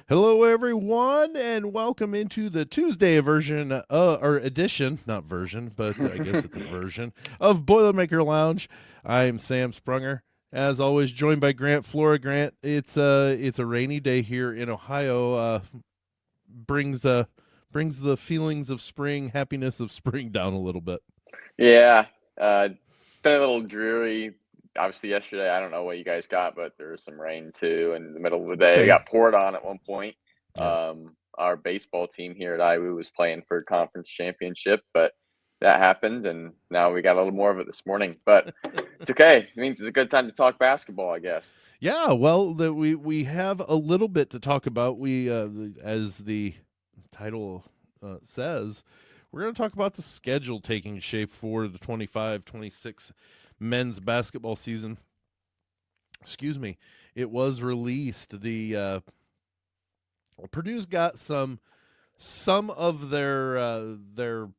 Hello, everyone, and welcome into the Tuesday version, or edition, not version, but I guess it's a version of Boilermaker Lounge. I'm Sam Sprunger, as always, joined by Grant Flora. Grant, it's a rainy day here in Ohio. Brings brings the feelings of spring, happiness of spring down a little bit. Yeah, been a little dreary. Obviously, yesterday, I don't know what you guys got, but there was some rain too in the middle of the day. It Same, got poured on at one point. yeah. Our baseball team here at IU was playing for a conference championship, but that happened, and now we got a little more of it this morning. But it's okay. It means it's a good time to talk basketball, I guess. Yeah, well, we have a little bit to talk about. As the title says, we're going to talk about the schedule taking shape for the 25-26 men's basketball season. Excuse me. It was released. The Purdue's got some of their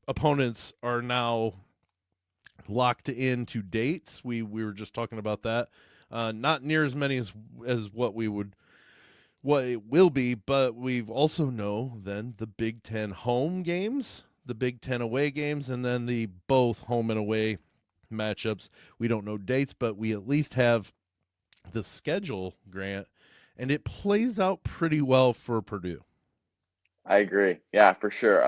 opponents are now locked into dates. We were just talking about that. Not near as many as what it will be, but we've also know then the Big Ten home games, the Big Ten away games, and then the both home and away matchups. We don't know dates, but we at least have the schedule, Grant, and it plays out pretty well for Purdue. I agree. Yeah, for sure.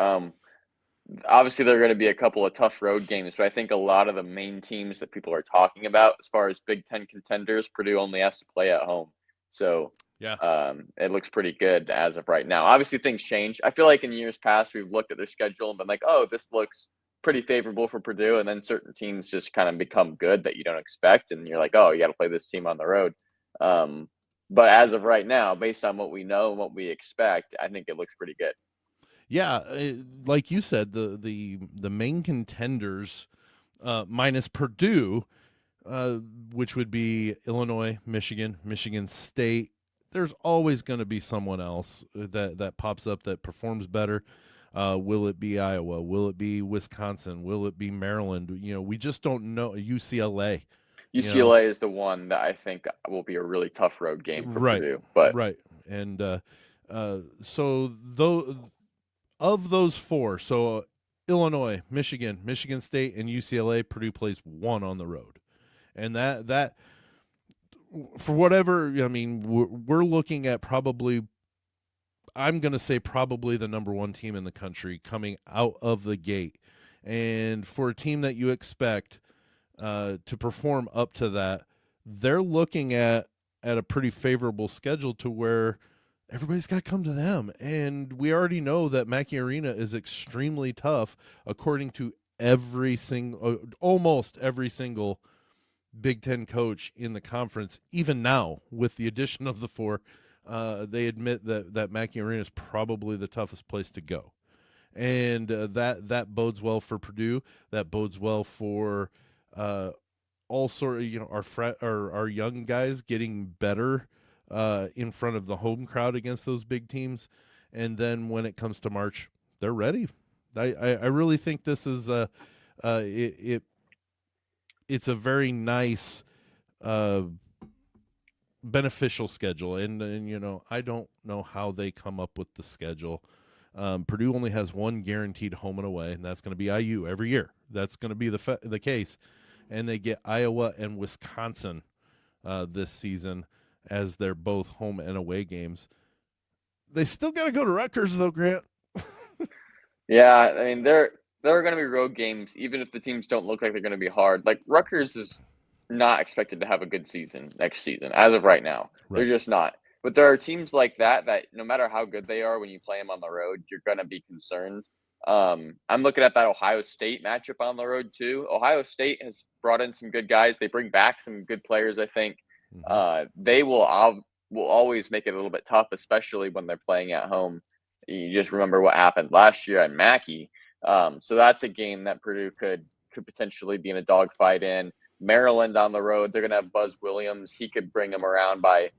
Obviously, there are going to be a couple of tough road games, but I think a lot of the main teams that people are talking about, as far as Big Ten contenders, Purdue only has to play at home. So Yeah. it looks pretty good as of right now. Obviously, things change. I feel like in years past, we've looked at their schedule and been like, oh, this looks pretty favorable for Purdue. And then certain teams just kind of become good that you don't expect. And you're like, oh, you got to play this team on the road. Um, but as of right now, based on what we know and what we expect, I think it looks pretty good. Yeah, like you said, the main contenders minus Purdue, uh, which would be Illinois, Michigan, Michigan State. There's always going to be someone else that pops up that performs better. Will it be Iowa? Will it be Wisconsin? Will it be Maryland? We just don't know. UCLA. You know, UCLA is the one that I think will be a really tough road game for right, Purdue. But right, and so though of those four, Illinois, Michigan, Michigan State, and UCLA, Purdue plays one on the road, and that for whatever I mean, we're looking at probably. I'm going to say probably the number one team in the country coming out of the gate, and for a team that you expect to perform up to that, they're looking at a pretty favorable schedule to where everybody's got to come to them. And we already know that Mackey Arena is extremely tough, according to almost every single Big Ten coach in the conference. Even now, with the addition of the four, they admit that Mackey Arena is probably the toughest place to go, and that bodes well for Purdue. That bodes well for all sort of our young guys getting better in front of the home crowd against those big teams, and then when it comes to March, they're ready. I really think this is it's a very nice uh, beneficial schedule, and I don't know how they come up with the schedule. Purdue only has one guaranteed home and away, and that's going to be IU every year. That's going to be the case, and they get Iowa and Wisconsin this season as they're both home and away games. They still got to go to Rutgers, though, Grant. yeah, I mean there are going to be road games, even if the teams don't look like they're going to be hard. Like Rutgers is not expected to have a good season next season, as of right now. They're Right. just not. But there are teams like that no matter how good they are, when you play them on the road, you're going to be concerned. I'm looking at that Ohio State matchup on the road too. Ohio State has brought in some good guys. They bring back some good players. I think Mm-hmm. they will always make it a little bit tough, especially when they're playing at home. You just remember what happened last year at Mackey. So that's a game that Purdue could potentially be in a dogfight in. Maryland on the road, they're gonna have Buzz Williams. He could bring them around by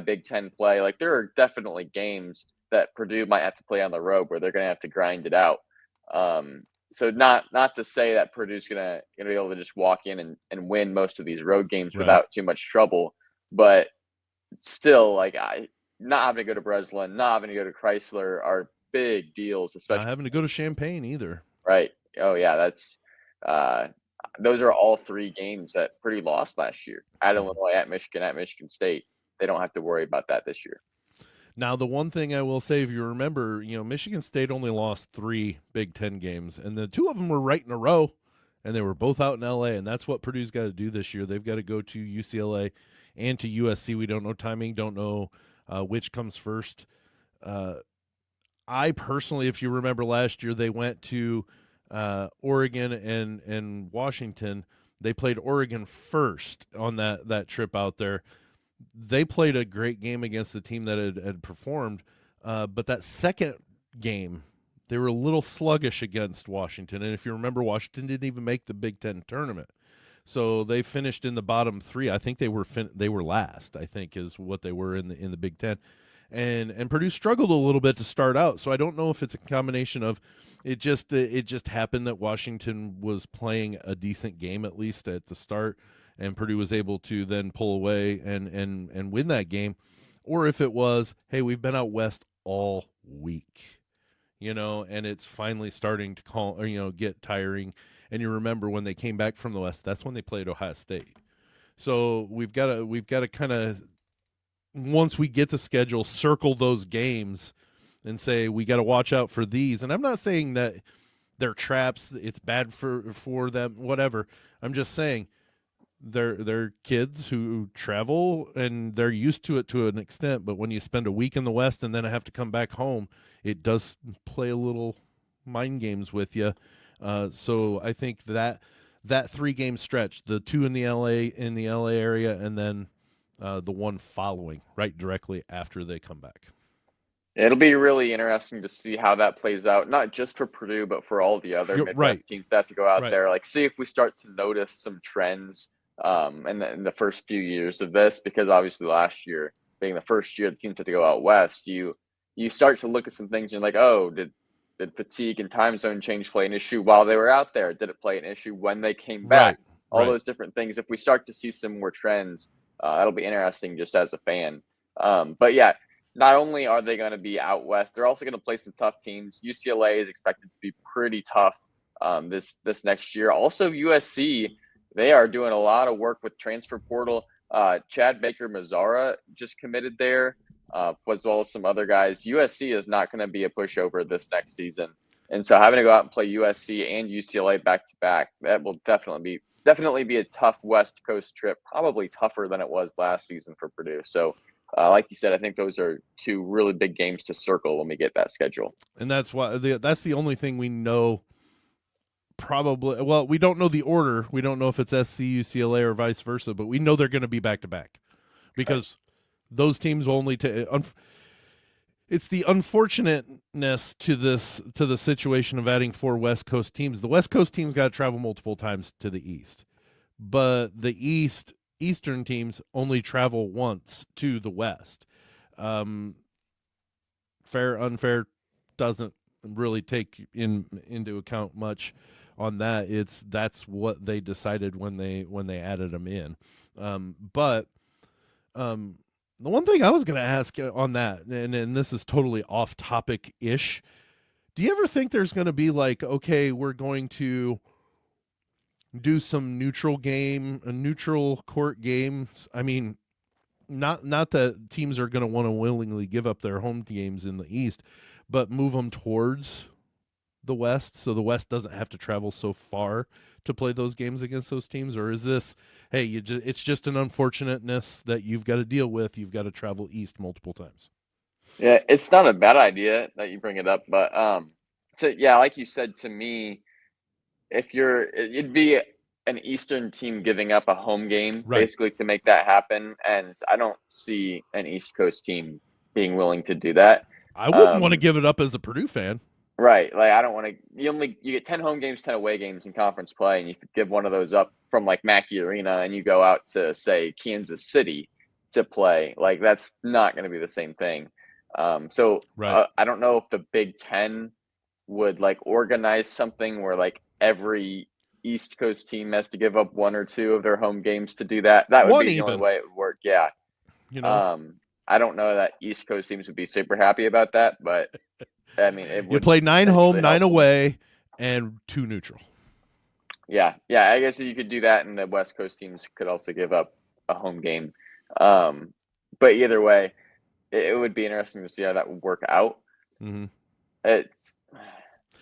Big Ten play. Like there are definitely games that Purdue might have to play on the road where they're gonna have to grind it out. So not to say that Purdue's gonna be able to just walk in and win most of these road games Right. without too much trouble, but still, like not having to go to Breslin, not having to go to Chrysler are big deals, Not especially having to go to Champaign either. right. Oh yeah, that's uh, those are all 3 games that Purdue lost last year at Illinois, at Michigan State. They don't have to worry about that this year. Now, the one thing I will say, if you remember, Michigan State only lost 3 Big Ten games, and the 2 of them were right in a row, and they were both out in L.A., and that's what Purdue's got to do this year. They've got to go to UCLA and to USC. We don't know timing, don't know which comes first. I personally, if you remember last year, they went to Oregon and Washington. They played Oregon first on that trip out there. They played a great game against the team that had performed, but that second game, they were a little sluggish against Washington. And if you remember, Washington didn't even make the Big Ten tournament, so they finished in the bottom 3. I think they were last. I think is what they were in the Big Ten, and Purdue struggled a little bit to start out. So I don't know if it's a combination of it just happened that Washington was playing a decent game at least at the start, and Purdue was able to then pull away and win that game, or if it was, hey, we've been out west all week, and it's finally starting to get tiring. And you remember when they came back from the west, that's when they played Ohio State. So we've got to kind of, once we get the schedule, circle those games and say we got to watch out for these. And I'm not saying that they're traps, it's bad for them, whatever. I'm just saying they're kids who travel and they're used to it to an extent, but when you spend a week in the west and then have to come back home, it does play a little mind games with you. So I think that 3-game stretch, the 2 in the LA area, and then the one following right directly after they come back. It'll be really interesting to see how that plays out, not just for Purdue, but for all the other Midwest teams that have to go out there. Like, see if we start to notice some trends in the first few years of this, because obviously last year being the first year the teams had to go out west, you start to look at some things and you're like, oh, did fatigue and time zone change play an issue while they were out there? Did it play an issue when they came back? All those different things. If we start to see some more trends, that'll be interesting just as a fan. But yeah, not only are they going to be out west, they're also going to play some tough teams. UCLA is expected to be pretty tough this next year. Also, USC, they are doing a lot of work with transfer portal. Chad Baker-Mazzara just committed there, as well as some other guys. USC is not going to be a pushover this next season. And so having to go out and play USC and UCLA back-to-back, that will definitely be a tough West Coast trip, probably tougher than it was last season for Purdue. So, like you said, I think those are 2 really big games to circle when we get that schedule. And that's why that's the only thing we know. Probably, well, we don't know the order. We don't know if it's SC, UCLA, or vice versa, but we know they're going to be back to back because those teams only it's the unfortunateness to the situation of adding 4 West Coast teams. The West Coast teams got to travel multiple times to the East, but the Eastern teams only travel once to the West. Fair, unfair doesn't really take into account much on that. That's what they decided when they added them in. But the one thing I was going to ask on that, and this is totally off topic ish, do you ever think there's going to be like, okay, we're going to do some neutral court games? I mean, not that teams are going to want to willingly give up their home games in the East, but move them towards the West, so the West doesn't have to travel so far to play those games against those teams? Or is this, hey, it's just an unfortunateness that you've got to deal with? You've got to travel east multiple times. Yeah, it's not a bad idea that you bring it up, but like you said, to me, it'd be an Eastern team giving up a home game basically to make that happen, and I don't see an East Coast team being willing to do that. I wouldn't want to give it up as a Purdue fan. Right. Like, I don't want to – you get 10 home games, 10 away games in conference play, and you could give one of those up from, like, Mackey Arena, and you go out to, say, Kansas City to play. Like, that's not going to be the same thing. I don't know if the Big Ten would, like, organize something where, like, every East Coast team has to give up 1 or 2 of their home games to do that. That would be the only way it would work, yeah. I don't know that East Coast teams would be super happy about that, but I mean, it You would play 9 home, potentially 9 help them. away, and 2 neutral. Yeah, yeah. I guess you could do that, and the West Coast teams could also give up a home game. But either way, it would be interesting to see how that would work out. Mm-hmm. It's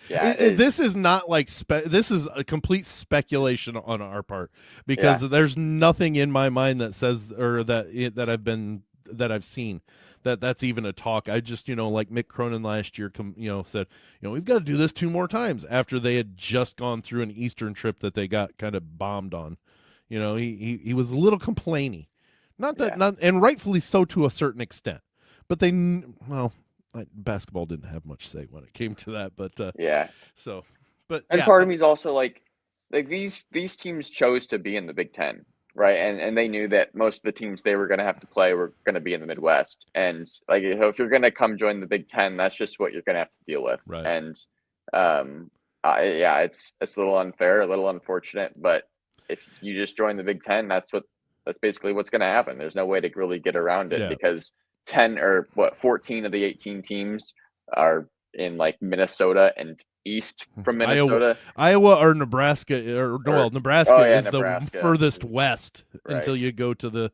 yeah, This is not like this is a complete speculation on our part because yeah, there's nothing in my mind that says or that I've seen that's even a talk. I just like Mick Cronin last year said we've got to do this 2 more times after they had just gone through an Eastern trip that they got kind of bombed on. He was a little complainy, yeah, and rightfully so to a certain extent, but basketball didn't have much say when it came to that, but yeah. so, but And yeah, part of me is also like these teams chose to be in the Big Ten, right? And they knew that most of the teams they were going to have to play were going to be in the Midwest. And like if you're going to come join the Big Ten, that's just what you're going to have to deal with. right, And yeah, it's a little unfair, a little unfortunate, but if you just join the Big Ten, that's basically what's going to happen. There's no way to really get around it yeah. because 14 of the 18 teams are in like Minnesota and east from Minnesota. Iowa or Nebraska Nebraska Oh yeah, is the Nebraska. furthest west Right. until you go to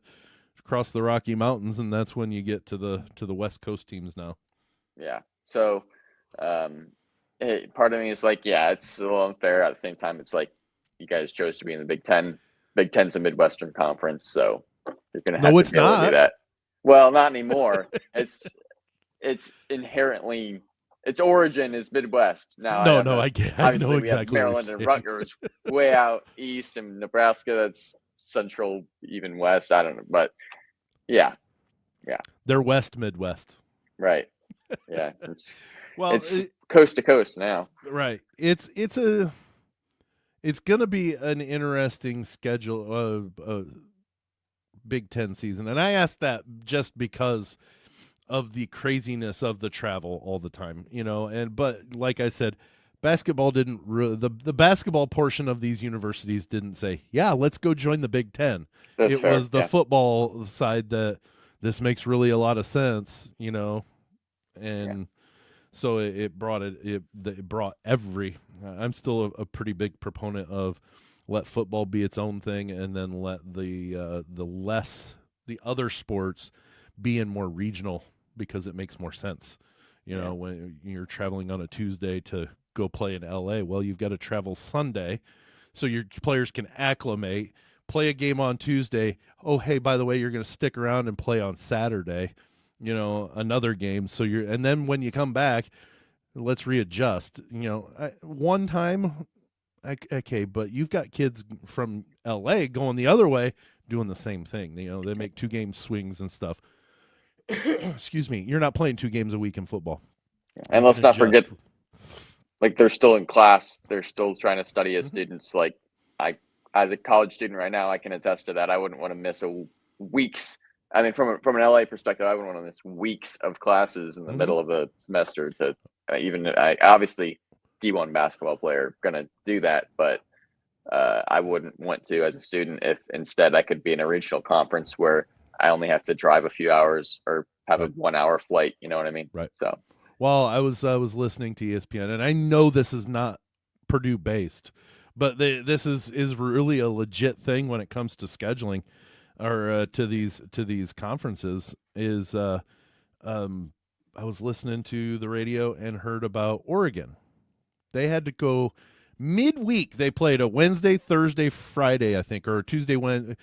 across the Rocky Mountains, and that's when you get to the West Coast teams now. Yeah. So, part of me is like, yeah, it's a little unfair. At the same time, it's like you guys chose to be in the Big Ten. Big Ten's a Midwestern conference, so you're gonna have No, to it's be able to do not. that. Well, not anymore. It's inherently its origin is Midwest. Now I No, have no, a I know obviously we have exactly what Maryland you're and saying. Rutgers way out east, and Nebraska that's central, even west. I don't know, but yeah, yeah, They're West Midwest. right, yeah. Well, It's coast to coast now. right. It's gonna be an interesting schedule of Big Ten season, and I asked that just because of the craziness of the travel all the time, but like I said, basketball didn't the basketball portion of these universities didn't say, yeah, let's go join the Big Ten. That's It fair. was the Yeah, football side that this makes really a lot of sense, yeah, and so it brought every. I'm still a pretty big proponent of let football be its own thing, and then let the other sports be in more regional because it makes more sense. yeah, When you're traveling on a Tuesday to go play in LA, well, you've got to travel Sunday so your players can acclimate, play a game on Tuesday. Oh, hey, by the way, you're going to stick around and play on Saturday, another game. And then when you come back, let's readjust. One time, okay, but you've got kids from LA going the other way doing the same thing. They make 2 game swings and stuff. Excuse me. You're not playing 2 games a week in football. yeah. You And can let's not forget, adjust. like they're still in class. They're still trying to study as Mm-hmm. students. Like I, as a college student right now, I can attest to that. I wouldn't want to miss a weeks. I mean, from an LA perspective, I wouldn't want to miss weeks of classes in the Mm-hmm. middle of a semester to even. I obviously D1 basketball player gonna do that, but I wouldn't want to as a student if instead I could be in a regional conference where I only have to drive a few hours or have a Right. 1 hour flight. You know what I mean? Right. So Well, I was listening to ESPN, and I know this is not Purdue based, but this is really a legit thing when it comes to scheduling or to these conferences. I was listening to the radio and heard about Oregon. They had to go midweek. They played a Wednesday, Thursday, Friday, I think, or Tuesday, Wednesday.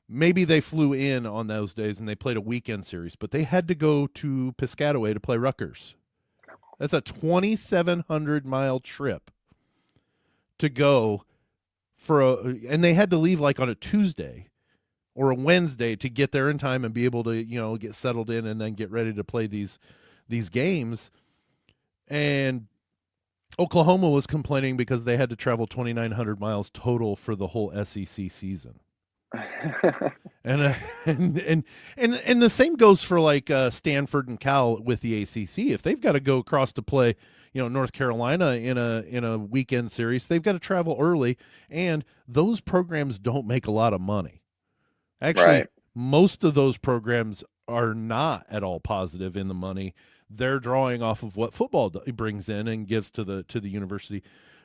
Maybe they flew in on those days and they played a weekend series, but they had to go to Piscataway to play Rutgers. That's a 2,700-mile trip to go and they had to leave like on a Tuesday or a Wednesday to get there in time and be able to, get settled in and then get ready to play these games. And Oklahoma was complaining because they had to travel 2,900 miles total for the whole SEC season. And, and the same goes for like Stanford and Cal with the ACC. If they've got to go across to play, North Carolina in a weekend series, they've got to travel early, and those programs don't make a lot of money. Actually, right. Most of those programs are not at all positive in the money. They're drawing off of what football brings in and gives to the university.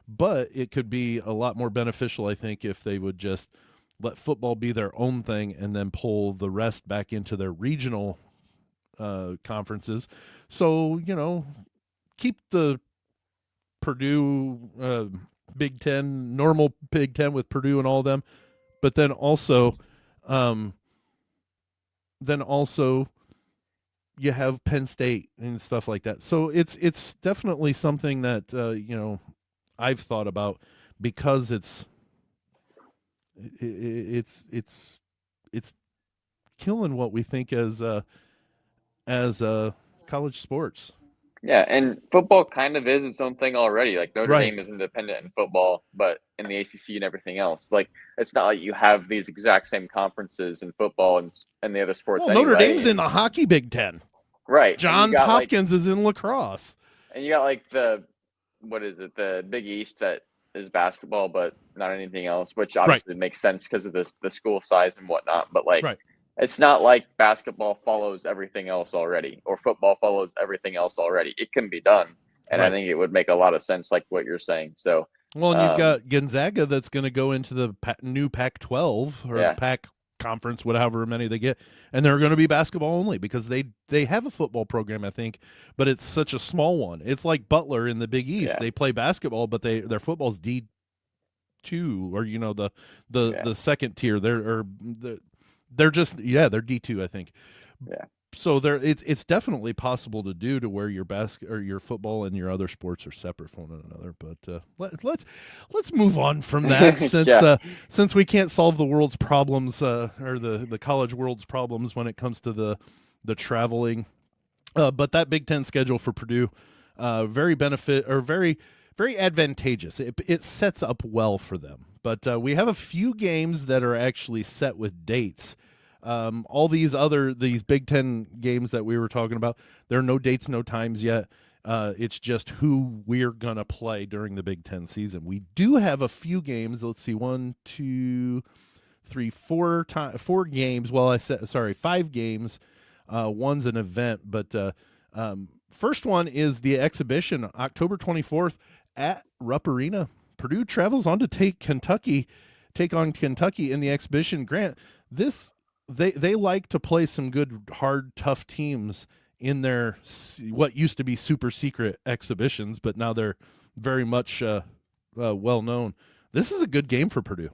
But it could be a lot more beneficial, I think, if they would just let football be their own thing and then pull the rest back into their regional conferences. So, keep the Purdue Big Ten, normal Big Ten with Purdue and all of them, but um, then also you have Penn State and stuff like that. So it's definitely something that I've thought about because it's killing what we think as college sports. Yeah, and football kind of is its own thing already. Like Notre Right. Dame is independent in football, but in the ACC and everything else, like it's not like you have these exact same conferences in football and the other sports Well, Notre anyway. Dame's in the hockey Big Ten. Right, and Johns Hopkins is in lacrosse. you got like the what is it, the Big East that is basketball, but not anything else, which Right. obviously makes sense because of the school size and whatnot. But like, Right. it's not like basketball follows everything else already, or football follows everything else already. It can be done, and I Right. think it would make a lot of sense, like what you're saying. So, Well, and you've um, got Gonzaga that's going to go into the new Pac-12 or yeah, Pac conference, whatever many they get, and they're going to be basketball only because they have a football program, I think, but it's such a small one. It's like Butler in the Big East. yeah, They play basketball, but their football's D2 or yeah, the second tier. They're just they're D2, I think. yeah. So it's definitely possible to do to where your basket or your football and your other sports are separate from one another. But let's move on from that Yeah. since we can't solve the world's problems or the college world's problems when it comes to the traveling. But that Big Ten schedule for Purdue, very benefit or very advantageous. It sets up well for them. But we have a few games that are actually set with dates. All these Big Ten games that we were talking about, there are no dates, no times yet. It's just who we're gonna play during the Big Ten season. We do have a few games. Let's see, 4 games. Well, I said sorry, 5 games. One's an event, but first one is the exhibition, October 24th at Rupp Arena. Purdue travels on to take on Kentucky in the exhibition. Grant, this they like to play some good, hard, tough teams in their what used to be super secret exhibitions, but now they're very much well known. This is a good game for Purdue.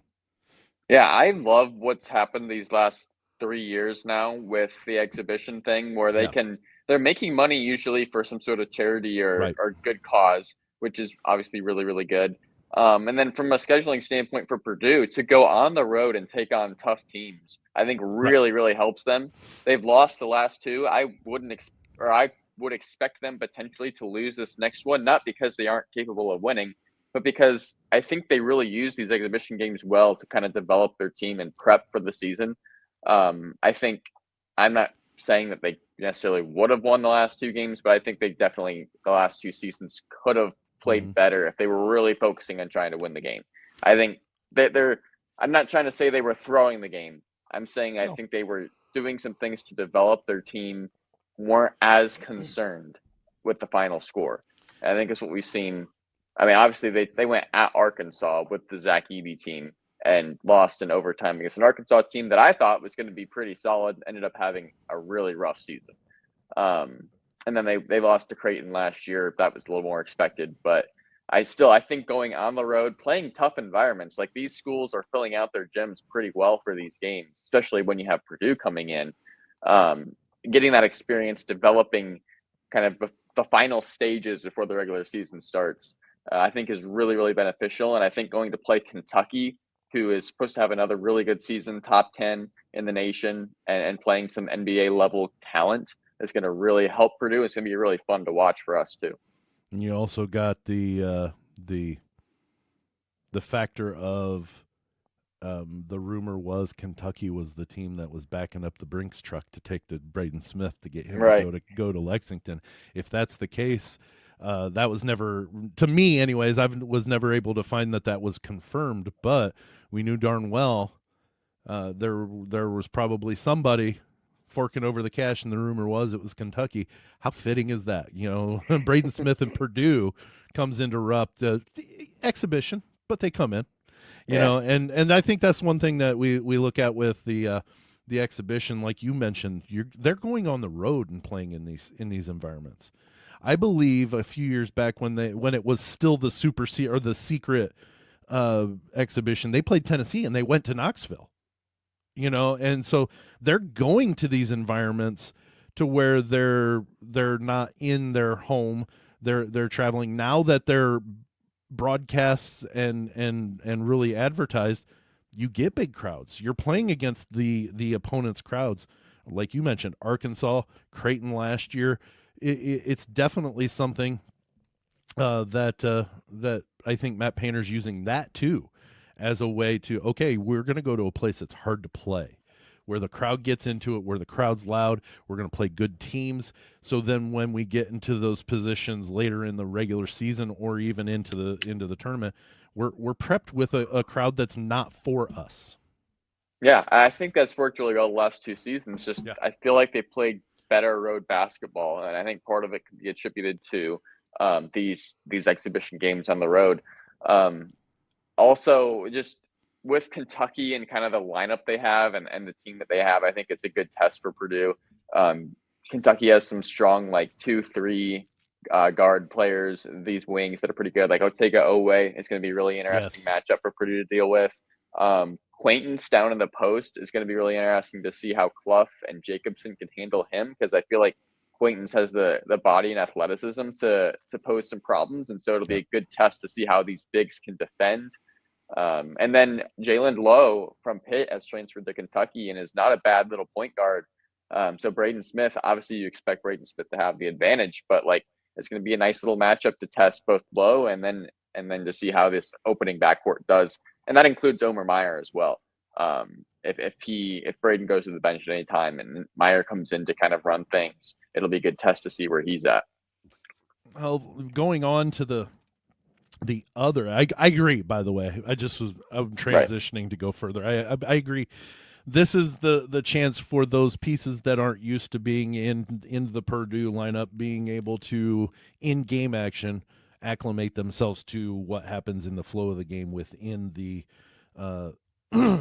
Yeah, I love what's happened these last 3 years now with the exhibition thing where Yeah, they're making money usually for some sort of charity right, or good cause, which is obviously really, really good. And then from a scheduling standpoint for Purdue to go on the road and take on tough teams, I think right, really, really helps them. They've lost the last two. I would expect them potentially to lose this next one, not because they aren't capable of winning, but because I think they really use these exhibition games well to kind of develop their team and prep for the season. I think I'm not saying that they necessarily would have won the last two games, but I think they definitely the last two seasons could have mm-hmm. played better if they were really focusing on trying to win the game. I think that they're. I'm not trying to say they were throwing the game. I'm saying I No, think they were doing some things to develop their team, weren't as concerned with the final score. And I think that's what we've seen. I mean, obviously they went at Arkansas with the Zach Edey team and lost in overtime against an Arkansas team that I thought was going to be pretty solid. Ended up having a really rough season. Um, and then they lost to Creighton last year. That was a little more expected, but I think going on the road, playing tough environments, like these schools are filling out their gyms pretty well for these games, especially when you have Purdue coming in. Um, Getting that experience, developing kind of the final stages before the regular season starts, I think is really, really beneficial. And I think going to play Kentucky, who is supposed to have another really good season, top 10 in the nation, and playing some NBA level talent is going to really help Purdue. It's going to be really fun to watch for us too. and you also got the factor of the rumor was Kentucky was the team that was backing up the Brinks truck to take to Braden Smith to get him to Right. go to Lexington. If that's the case, that was never to me, anyways. I was never able to find that was confirmed, but we knew darn well There was probably somebody forking over the cash, and the rumor was it was Kentucky. How fitting is that? Braden Smith and Purdue comes interrupt the exhibition, but they come in. Yeah. And I think that's one thing that we look at with the exhibition, like you mentioned. They're going on the road and playing in these environments. I believe a few years back when it was still the or the secret exhibition, they played Tennessee and they went to Knoxville. And so they're going to these environments to where they're not in their home. They're traveling now that they're broadcasts and really advertised. You get big crowds. You're playing against the opponent's crowds, like you mentioned, Arkansas, Creighton last year. It's definitely something that I think Matt Painter's using that too as a way to, okay, we're going to go to a place that's hard to play, where the crowd gets into it, where the crowd's loud. We're going to play good teams. So then when we get into those positions later in the regular season or even into the tournament, we're prepped with a crowd that's not for us. Yeah, I think that's worked really well the last 2 seasons. Just Yeah. I feel like they played better road basketball, and I think part of it could be attributed to these exhibition games on the road. Um, Also, just with Kentucky and kind of the lineup they have and the team that they have, I think it's a good test for Purdue. Kentucky has some strong, like 2-3 guard players, these wings that are pretty good. Like Otega Owe is going to be a really interesting Yes. matchup for Purdue to deal with. Quaintance down in the post is going to be really interesting to see how Clough and Jacobson can handle him, because I feel like Quaintance has the body and athleticism to pose some problems, and so it'll be Yep. a good test to see how these bigs can defend. And then Jalen Lowe from Pitt has transferred to Kentucky and is not a bad little point guard. So Braden Smith, obviously you expect Braden Smith to have the advantage, but like it's going to be a nice little matchup to test both Lowe and then to see how this opening backcourt does, and that includes Omer Meyer as well. If Braden goes to the bench at any time and Meyer comes in to kind of run things, it'll be a good test to see where he's at. Well, going on to the other, I agree. By the way, I'm Right. transitioning to go further. I agree. This is the chance for those pieces that aren't used to being in the Purdue lineup, being able to in game action acclimate themselves to what happens in the flow of the game within the uh,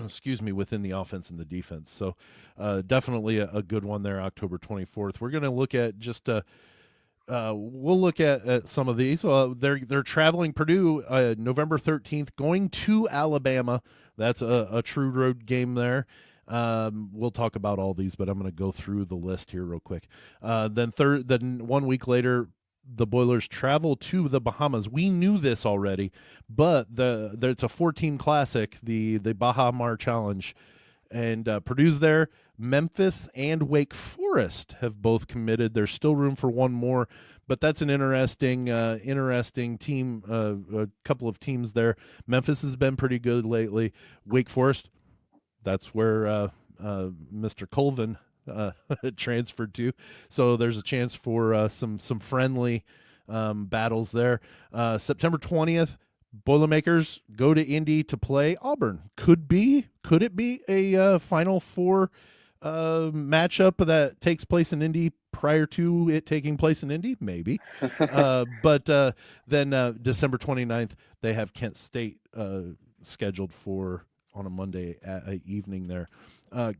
excuse me, within the offense and the defense. So definitely a good one there, October 24th. We're going to look at just we'll look at some of these. They're traveling Purdue November 13th, going to Alabama. That's a true road game there. We'll talk about all these, but I'm going to go through the list here real quick. Then 1 week later, the Boilers travel to the Bahamas. We knew this already, but it's a 14 classic, the Baha Mar Challenge, and Purdue's there. Memphis and Wake Forest have both committed. There's still room for one more, but that's an interesting team. A couple of teams there. Memphis has been pretty good lately. Wake Forest, that's where Mr. Colvin transferred to. So there's a chance for some friendly battles there. September 20th, Boilermakers go to Indy to play Auburn. Could it be a Final Four matchup that takes place in Indy prior to it taking place in Indy? Maybe. But then December 29th, they have Kent State scheduled for on a Monday evening there.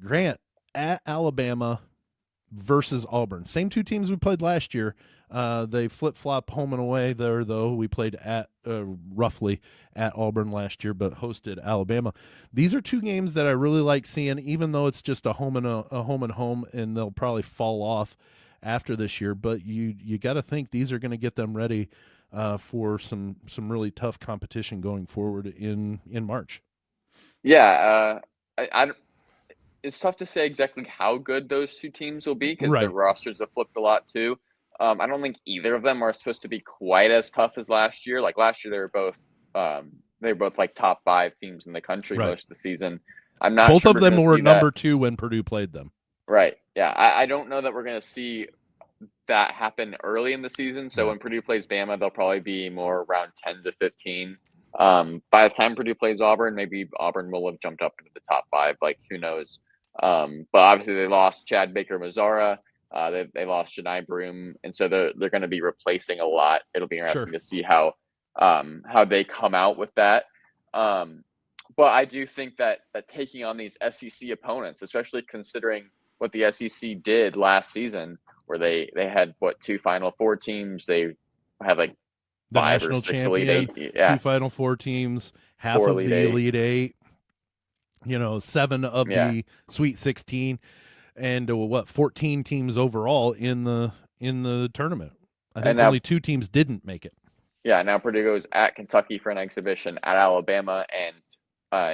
Grant at Alabama versus Auburn. Same two teams we played last year. They flip flop home and away there, though. We played at roughly at Auburn last year, but hosted Alabama. These are two games that I really like seeing, even though it's just a home and home, and they'll probably fall off after this year. But you got to think these are going to get them ready for some really tough competition going forward in March. Yeah, it's tough to say exactly how good those two teams will be because their Right. rosters have flipped a lot too. I don't think either of them are supposed to be quite as tough as last year. Like last year, they were both like top 5 teams in the country Right. most of the season. I'm not Both sure of we're them going to were see that. number 2 when Purdue played them. Right. Yeah. I don't know that we're going to see that happen early in the season. So Yeah. when Purdue plays Bama, they'll probably be more around 10 to 15. By the time Purdue plays Auburn, maybe Auburn will have jumped up into the top 5. Like, who knows? But obviously they lost Chad Baker-Mazara. They lost Janai Broom, and so they're going to be replacing a lot. It'll be Sure. interesting to see how they come out with that. But I do think that taking on these SEC opponents, especially considering what the SEC did last season, where they had 2 Final Four teams, they had like The 5 or national 6 Elite champion, Eight, yeah, 2 Final Four teams, half 4 of Elite the Eight, Elite Eight, 7 of yeah. the Sweet 16, and 14 teams overall in the tournament. I think now, only 2 teams didn't make it. Yeah, now Purdue goes at Kentucky for an exhibition, at Alabama, and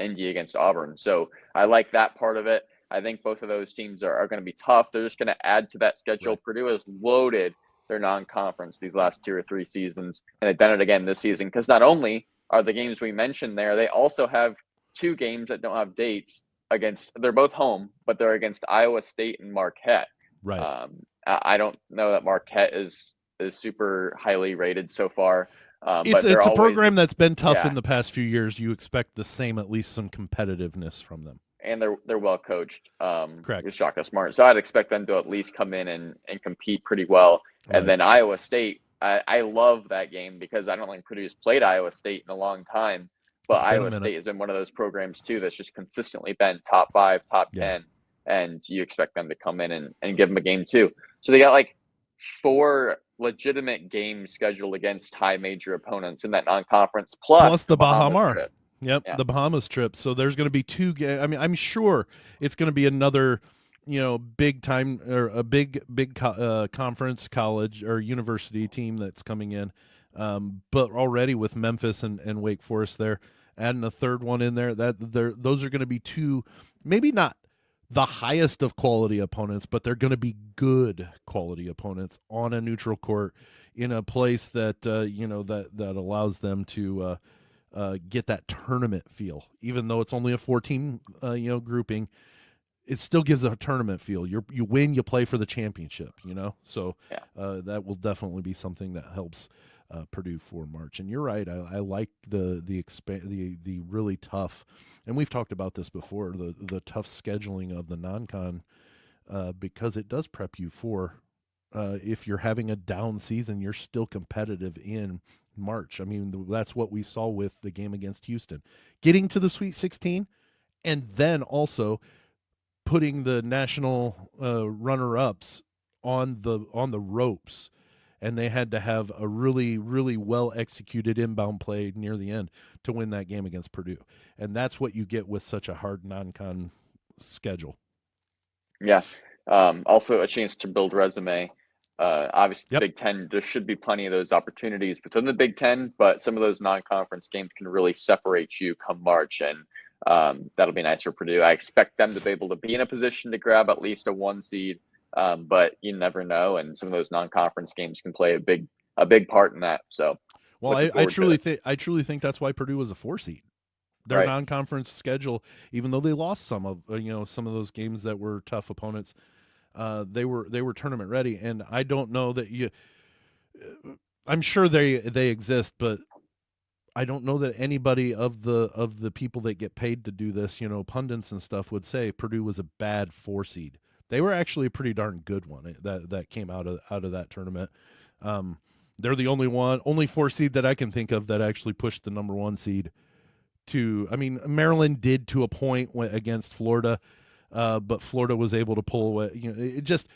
Indy against Auburn. So I like that part of it. I think both of those teams are going to be tough. They're just going to add to that schedule. Right. Purdue has loaded their non-conference these last 2 or 3 seasons, and they've done it again this season, because not only are the games we mentioned there, they also have 2 games that don't have dates against. They're both home, but they're against Iowa State and Marquette. Right. I don't know that Marquette is super highly rated so far. It's but a program that's been tough yeah. in the past few years. You expect the same, at least some competitiveness from them. And they're well coached. Correct. With Shaka Smart, so I'd expect them to at least come in and compete pretty well. Right. And then Iowa State, I love that game because I don't think Purdue's played Iowa State in a long time, but Iowa State has been one of those programs too that's just consistently been top 5, top 10, and you expect them to come in and give them a game too. So they got like 4 legitimate games scheduled against high major opponents in that non-conference, plus the Bahamas trip. Yep, yeah. The Bahamas trip. So there's going to be 2 games. I mean, I'm sure it's going to be another, big time, or a big conference, college or university team that's coming in. But already with Memphis and Wake Forest there, adding a 3rd one in there, those are going to be 2, maybe not the highest of quality opponents, but they're going to be good quality opponents on a neutral court in a place that that allows them to get that tournament feel. Even though it's only a 4-team grouping, it still gives a tournament feel. You win, you play for the championship. So that will definitely be something that helps Purdue for March. And you're right. I like the really tough, and we've talked about this before, the tough scheduling of the non-con, because it does prep you for, if you're having a down season, you're still competitive in March. I mean, that's what we saw with the game against Houston, getting to the Sweet 16, and then also putting the national runner-ups on the ropes. And they had to have a really, really well-executed inbound play near the end to win that game against Purdue. And that's what you get with such a hard non-con schedule. Yeah. Also a chance to build resume. Obviously, the Big Ten, there should be plenty of those opportunities within the Big Ten, but some of those non-conference games can really separate you come March, and that'll be nice for Purdue. I expect them to be able to be in a position to grab at least a 1 seed. But you never know, and some of those non-conference games can play a big part in that. So, well, I truly think that's why Purdue was a 4 seed. Their non-conference schedule, even though they lost some of those games that were tough opponents, they were tournament ready. And I don't know that I'm sure they exist, but I don't know that anybody of the people that get paid to do this, pundits and stuff, would say Purdue was a bad 4 seed. They were actually a pretty darn good one that came out of that tournament. They're the only 4 seed that I can think of that actually pushed the number 1 seed to. I mean, Maryland did to a point against Florida, but Florida was able to pull away.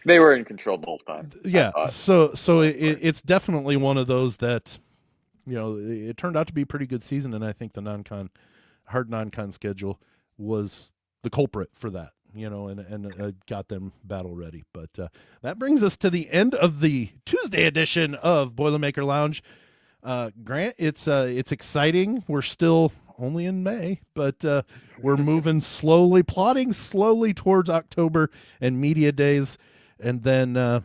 They were in control both times. Yeah, so it's definitely one of those that, it turned out to be a pretty good season, and I think the hard non-con schedule was the culprit for that. And got them battle ready. But that brings us to the end of the Tuesday edition of Boilermaker Lounge. Grant, it's exciting. We're still only in May, but we're moving plotting slowly towards October and media days, and then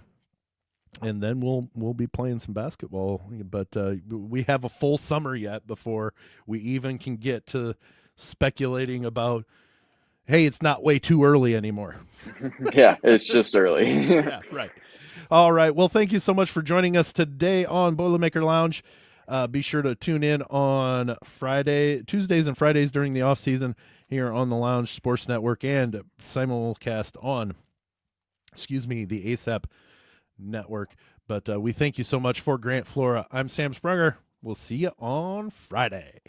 we'll be playing some basketball. But we have a full summer yet before we even can get to speculating about, hey, it's not way too early anymore. Yeah, it's just early. Yeah, right. All right. Well, thank you so much for joining us today on Boilermaker Lounge. Be sure to tune in on Tuesdays and Fridays during the off season here on the Lounge Sports Network and simulcast on, the ASAP Network. But we thank you so much for Grant Flora. I'm Sam Sprunger. We'll see you on Friday.